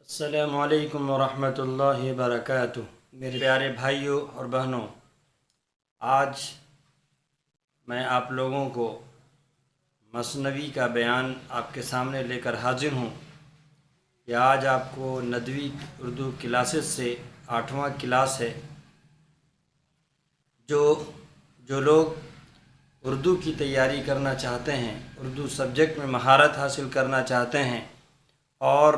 السلام علیکم ورحمۃ اللہ وبرکاتہ۔ میرے پیارے بھائیوں اور بہنوں، آج میں آپ لوگوں کو مثنوی کا بیان آپ کے سامنے لے کر حاضر ہوں۔ یہ آج آپ کو ندوی اردو کلاسز سے 8واں کلاس ہے۔ جو لوگ اردو کی تیاری کرنا چاہتے ہیں، اردو سبجیکٹ میں مہارت حاصل کرنا چاہتے ہیں اور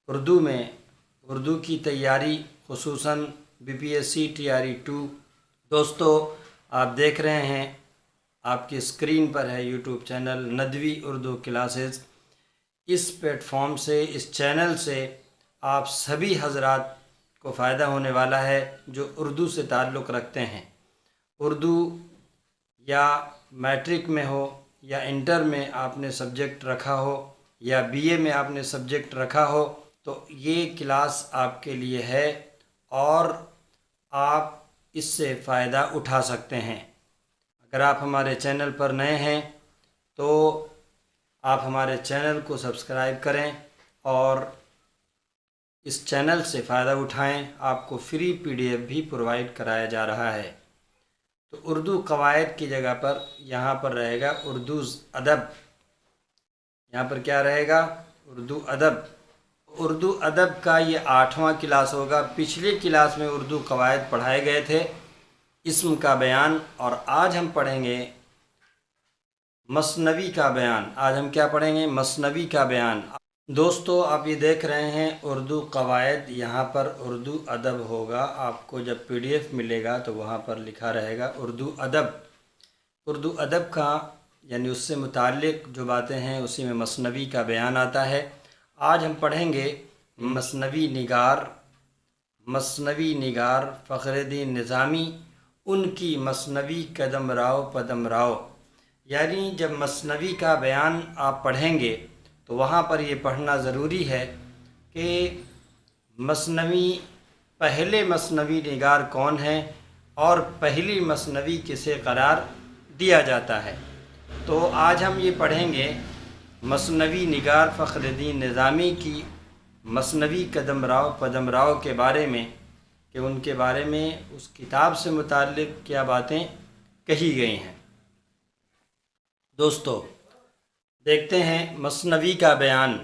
اردو کی تیاری خصوصاً BPSC TRE2، دوستو آپ دیکھ رہے ہیں، آپ کی اسکرین پر ہے YouTube channel Nadvi Urdu classes. اس پلیٹ فارم سے، اس چینل سے آپ سبھی حضرات کو فائدہ ہونے والا ہے جو اردو سے تعلق رکھتے ہیں۔ اردو یا میٹرک میں ہو یا انٹر میں آپ نے سبجیکٹ رکھا ہو یا BA میں آپ نے سبجیکٹ رکھا ہو تو یہ کلاس آپ کے لیے ہے اور آپ اس سے فائدہ اٹھا سکتے ہیں۔ اگر آپ ہمارے چینل پر نئے ہیں تو آپ ہمارے چینل کو سبسکرائب کریں اور اس چینل سے فائدہ اٹھائیں۔ آپ کو فری PDF بھی پرووائڈ کرایا جا رہا ہے۔ تو اردو قواعد کی جگہ پر یہاں پر رہے گا اردو ادب۔ یہاں پر کیا رہے گا؟ اردو ادب۔ اردو ادب کا یہ 8واں کلاس ہوگا۔ پچھلی کلاس میں اردو قواعد پڑھائے گئے تھے، اسم کا بیان، اور آج ہم پڑھیں گے مثنوی کا بیان۔ آج ہم کیا پڑھیں گے؟ مثنوی کا بیان۔ دوستو آپ یہ دیکھ رہے ہیں اردو قواعد، یہاں پر اردو ادب ہوگا۔ آپ کو جب PDF ملے گا تو وہاں پر لکھا رہے گا اردو ادب۔ اردو ادب کا یعنی اس سے متعلق جو باتیں ہیں اسی میں مثنوی کا بیان آتا ہے۔ آج ہم پڑھیں گے مثنوی نگار فخر الدین نظامی، ان کی مثنوی قدم راؤ پدم راؤ۔ یعنی جب مثنوی کا بیان آپ پڑھیں گے تو وہاں پر یہ پڑھنا ضروری ہے کہ پہلے مثنوی نگار کون ہیں اور پہلی مثنوی کسے قرار دیا جاتا ہے۔ تو آج ہم یہ پڑھیں گے مثنوی نگار فخر الدین نظامی کی مثنوی قدم راؤ پدم راؤ کے بارے میں، کہ ان کے بارے میں اس کتاب سے متعلق کیا باتیں کہی گئی ہیں۔ دوستو دیکھتے ہیں مثنوی کا بیان۔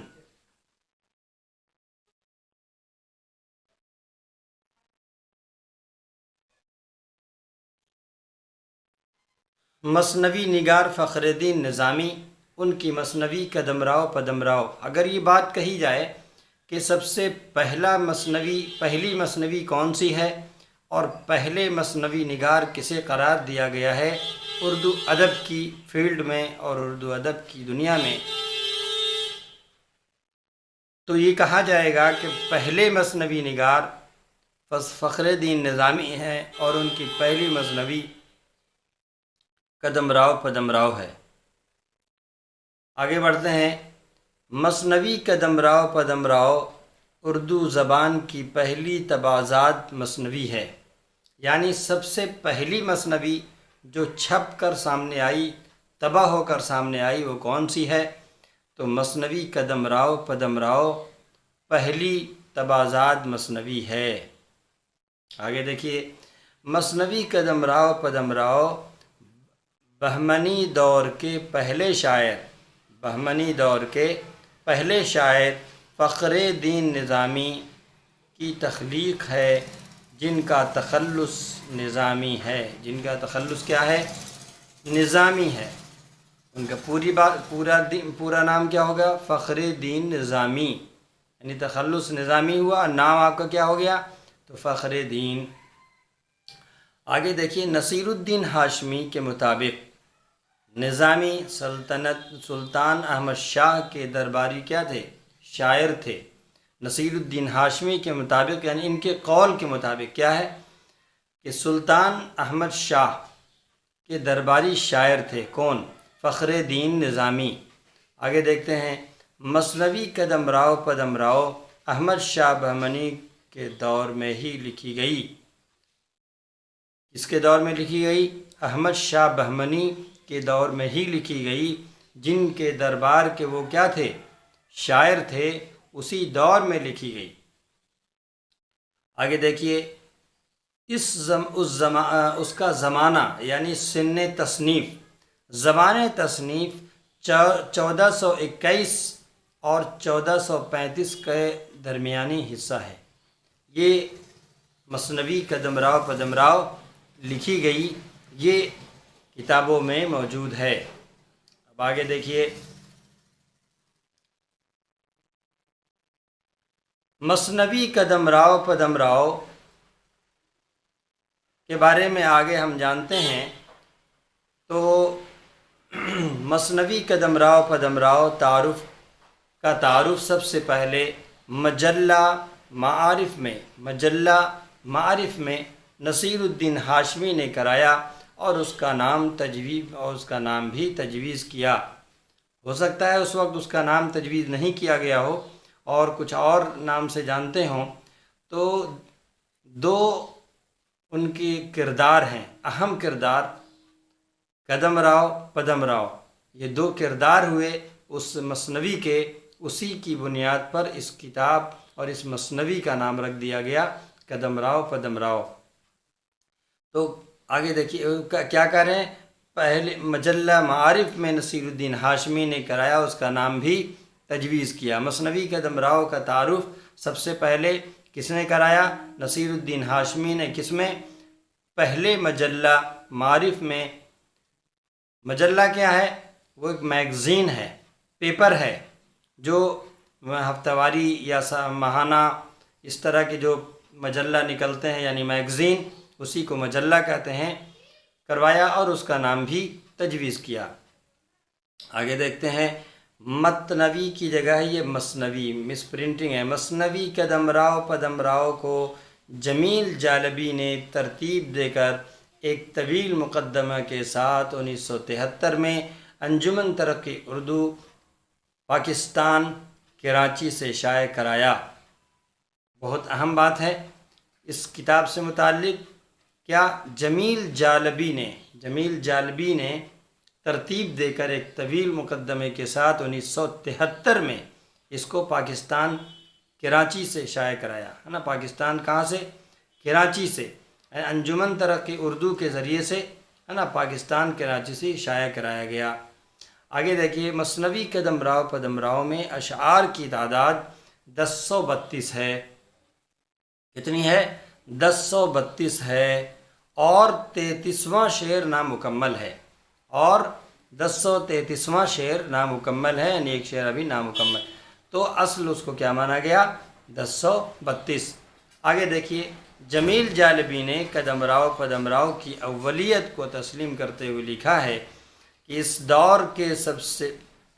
مثنوی نگار فخر الدین نظامی، ان کی مثنوی قدم راؤ پدم راؤ۔ اگر یہ بات کہی جائے کہ سب سے پہلی مثنوی کون سی ہے اور پہلے مثنوی نگار کسے قرار دیا گیا ہے اردو ادب کی فیلڈ میں اور اردو ادب کی دنیا میں، تو یہ کہا جائے گا کہ پہلے مثنوی نگار فخر الدین نظامی ہیں اور ان کی پہلی مثنوی قدم راؤ پدم راؤ ہے۔ آگے بڑھتے ہیں۔ مثنوی قدم راؤ پدم راؤ اردو زبان کی پہلی طباعزاد مثنوی ہے۔ یعنی سب سے پہلی مثنوی جو چھپ کر سامنے آئی، طبع ہو کر سامنے آئی، وہ کون سی ہے؟ تو مثنوی قدم راؤ پدم راؤ پہلی طباعزاد مثنوی ہے۔ آگے دیکھیے، مثنوی قدم راؤ پدم راؤ بہمنی دور کے پہلے شاعر فخر الدین نظامی کی تخلیق ہے، جن کا تخلص نظامی ہے۔ جن کا تخلص کیا ہے؟ نظامی ہے۔ ان کا پورا نام کیا ہوگا؟ فخر الدین نظامی، یعنی تخلص نظامی ہوا، نام آپ کا کیا ہو گیا؟ تو فخر الدین۔ آگے دیکھیے، نصیر الدین ہاشمی کے مطابق نظامی سلطان احمد شاہ کے درباری کیا تھے؟ شاعر تھے۔ نصیر الدین ہاشمی کے مطابق، یعنی ان کے قول کے مطابق کیا ہے کہ سلطان احمد شاہ کے درباری شاعر تھے۔ کون؟ فخر الدین نظامی۔ آگے دیکھتے ہیں، مثنوی قدم راؤ پدم راؤ احمد شاہ بہمنی کے دور میں ہی لکھی گئی۔ کس کے دور میں لکھی گئی؟ احمد شاہ بہمنی کے دور میں ہی لکھی گئی، جن کے دربار کے وہ کیا تھے؟ شاعر تھے، उसी दौर में लिखी गई। आगे देखिए, उसका ज़माना यानी सिन्न तसनीफ़, ज़माने तसनीफ़ 1421 और 1435 के दरमियानी हिस्सा है। ये मसनवी कदमराव पदमराव लिखी गई, ये किताबों में मौजूद है। अब आगे देखिए, मसनवी कदमराव पदमराव के बारे में आगे हम जानते हैं। तो मसनवी कदमराव पदमराव का तारुफ सबसे पहले मजल्ला मारिफ में नसीरुद्दीन हाशमी ने कराया और उसका नाम भी तजवीज़ किया। हो सकता है उस वक्त उसका नाम तजवीज़ नहीं किया गया हो और कुछ और नाम से जानते हों। तो दो उनके किरदार हैं, अहम किरदार, कदमराव पदमराव, ये दो किरदार हुए उस मसनवी के। उसी की बुनियाद पर इस किताब और इस मसनवी का नाम रख दिया गया कदमराव पदमराव। तो आगे देखिए क्या करें, पहले मजल्ला मारिफ में नसीरुद्दीन हाशमी ने कराया, उसका नाम भी तजवीज़ किया। मसनवी कदमराव का तारुफ सबसे पहले किसने कराया? नसीरुद्दीन हाशमी ने। किसमें? पहले मजल्ला मारिफ में। मजल्ला क्या है? वो एक मैगज़ीन है, पेपर है, जो हफ्तावारी या माहाना इस तरह के जो मजल्ला निकलते हैं यानी मैगज़ीन, उसी को मजल्ला कहते हैं। करवाया और उसका नाम भी तजवीज़ किया। आगे देखते हैं, मतनवी की जगह ये मसनवी, मिस प्रिंटिंग है। मसनवी कदमराव पदमराव को जमील जालबी ने तरतीब देकर एक तवील मुकदमा के साथ 1973 में अंजुमन तरक्की उर्दू पाकिस्तान कराची से शाये कराया। बहुत अहम बात है इस किताब से मुताल्लिक़। क्या? जमील जालबी ने तरतीब देकर एक तवील मुकदमे के साथ 1973 में इसको पाकिस्तान कराची से शाये कराया, है ना। पाकिस्तान कहाँ से? कराची से। अंजुमन तरक्की उर्दू के ज़रिए से, है ना, पाकिस्तान कराची से शाया कराया गया। आगे देखिए, मसनवी कदमराव पदमराव में अशआर की तादाद 1032 है। कितनी है? 1032 है और 33वां शेर नामुकम्मल है। और 1033वां शेर नामुकम्मल है, यानी एक शेर अभी नामुकम्मल। तो असल उसको क्या माना गया? 1032। आगे देखिए, जमील जालबी ने कदमराव पदमराव की अव्वलियत को तस्लीम करते हुए लिखा है कि इस दौर के सबसे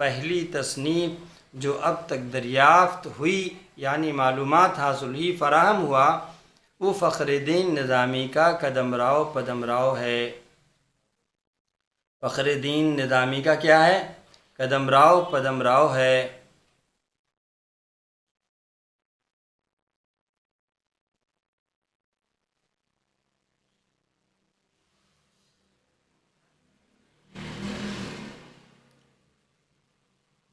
पहली तसनीफ़ जो अब तक दरियाफ़्त हुई यानी मालूमात हासिल हुई, फ़राहम हुआ, वो फ़खरुद्दीन निज़ामी का कदमराव पदमराव है। फ़खरुद्दीन निज़ामी का क्या है? कदमराव पदमराव है।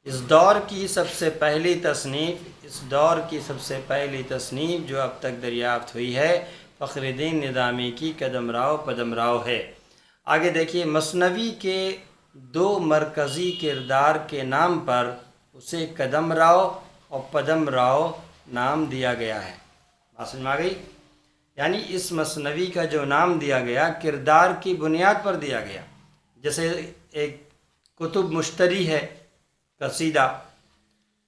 इस दौर की सबसे पहली तसनीफ़ जो अब तक दरियाफ़्त हुई है, फ़खरुद्दीन निज़ामी की कदमराव पदमराव है। आगे देखिए, मसनवी के दो मरकज़ी किरदार के नाम पर उसे कदमराव और पदमराव नाम दिया गया है। बात समझ में आ गई? यानी इस मसनवी का जो नाम दिया गया किरदार की बुनियाद पर दिया गया। जैसे एक कुतुब मुश्तरी है कसीदा,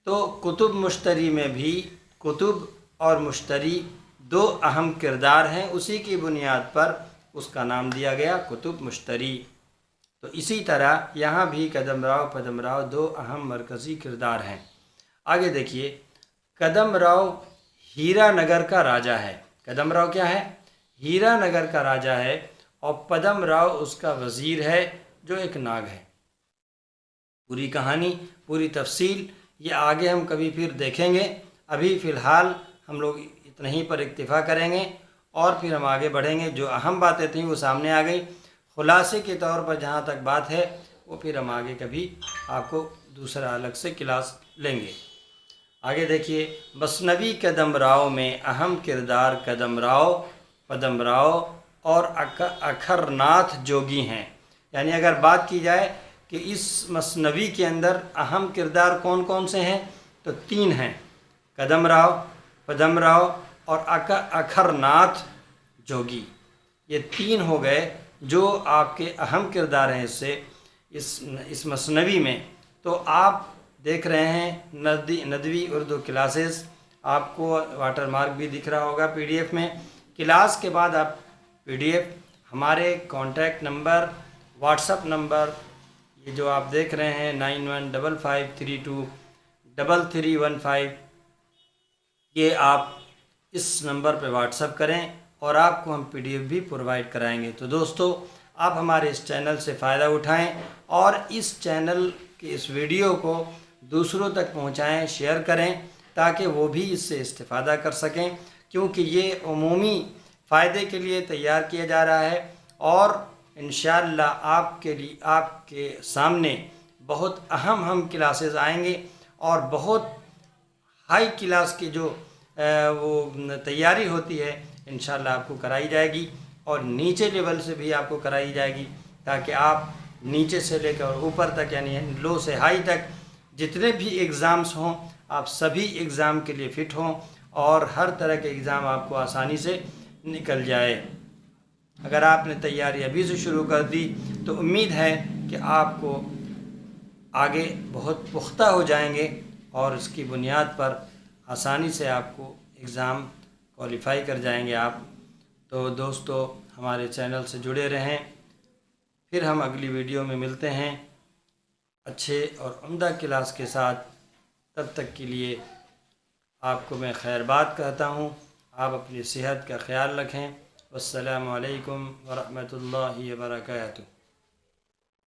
तो कुतुब मुश्तरी में भी कुतुब और मुश्तरी दो अहम किरदार हैं, उसी की बुनियाद पर उसका नाम दिया गया कुतुब मुश्तरी। तो इसी तरह यहाँ भी कदमराव पदमराव दो अहम मरकज़ी किरदार हैं। आगे देखिए, कदमराव हीरा नगर का राजा है। कदमराव क्या है? हीरा नगर का राजा है और पदमराव उसका वज़ीर है जो एक नाग है। पूरी कहानी, पूरी तफसील ये आगे हम कभी फिर देखेंगे। अभी फ़िलहाल हम लोग इतना ही पर इक्तिफ़ा करेंगे और फिर हम आगे बढ़ेंगे। जो अहम बातें थीं वो सामने आ गई। ख़ुलासे के तौर पर जहाँ तक बात है वो फिर हम आगे कभी आपको दूसरा अलग से क्लास लेंगे। आगे देखिए, मसनवी कदम राव में अहम किरदार कदम राव, पदम राव और अखरनाथ जोगी हैं। यानी अगर बात की जाए कि इस मसनवी के अंदर अहम किरदार कौन कौन से हैं, तो 3 हैं, कदम राव, पदम राव और अखरनाथ जोगी। ये 3 हो गए जो आपके अहम किरदार हैं इस मसनवी में। तो आप देख रहे हैं नदवी उर्दू क्लासेस, आपको वाटर मार्क भी दिख रहा होगा पीडीएफ में। क्लास के बाद आप पीडीएफ हमारे कॉन्टैक्ट नंबर, व्हाट्सअप नंबर, ये जो आप देख रहे हैं 9155323315, ये आप इस नंबर पर व्हाट्सअप करें और आपको हम पीडीएफ भी प्रोवाइड कराएंगे। तो दोस्तों, आप हमारे इस चैनल से फ़ायदा उठाएं और इस चैनल के इस वीडियो को दूसरों तक पहुंचाएं, शेयर करें, ताकि वो भी इससे इस्तिफ़ादा कर सकें, क्योंकि ये उमूमी फ़ायदे के लिए तैयार किया जा रहा है और इंशाअल्लाह आपके लिए, आपके सामने बहुत अहम क्लासेस आएंगे और बहुत हाई क्लास की जो वो तैयारी होती है इंशाअल्लाह आपको कराई जाएगी और नीचे लेवल से भी आपको कराई जाएगी, ताकि आप नीचे से लेकर ऊपर तक, यानी लो से हाई तक जितने भी एग्ज़ाम्स हों, आप सभी एग्ज़ाम के लिए फ़िट हों और हर तरह के एग्ज़ाम आपको आसानी से निकल जाए। अगर आपने तैयारी अभी से शुरू कर दी तो उम्मीद है कि आपको आगे बहुत पुख्ता हो जाएंगे और इसकी बुनियाद पर आसानी से आपको एग्ज़ाम क्वालिफ़ाई कर जाएंगे आप। तो दोस्तों, हमारे चैनल से जुड़े रहें, फिर हम अगली वीडियो में मिलते हैं अच्छे और उम्दा क्लास के साथ। तब तक के लिए आपको मैं खैर बात कहता हूँ। आप अपनी सेहत का ख्याल रखें। वस्सलामु अलैकुम वरहमतुल्लाहि वबरकातुहू।